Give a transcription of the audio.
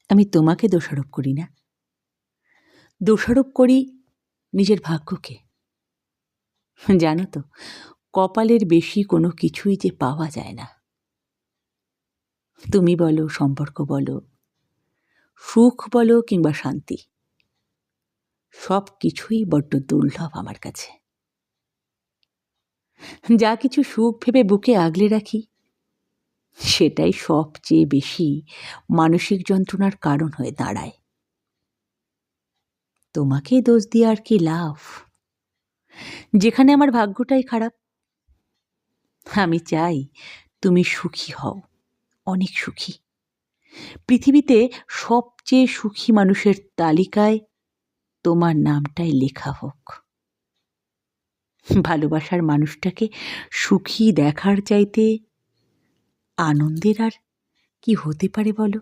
আমি তোমাকে দোষারোপ করি না, দোষারোপ করি নিজের ভাগ্যকে। জানো তো, কপালের বেশি কোনো কিছুই যে পাওয়া যায় না। তুমি বলো, সম্পর্ক বলো, সুখ বলো কিংবা শান্তি, সব কিছুই বড্ড দুর্লভ আমার কাছে। যা কিছু সুখ ভেবে বুকে আগলে রাখি, সেটাই সবচেয়ে বেশি মানসিক যন্ত্রণার কারণ হয়ে দাঁড়ায়। তোমাকে দোষ দিয়ে আর কি লাভ, যেখানে আমার ভাগ্যটাই খারাপ। আমি চাই তুমি সুখী হও, অনেক সুখী। পৃথিবীতে সবচেয়ে সুখী মানুষের তালিকায় তোমার নামটাই লেখা হোক। ভালোবাসার মানুষটাকে সুখী দেখার চাইতে আনন্দের আর কি হতে পারে বলো?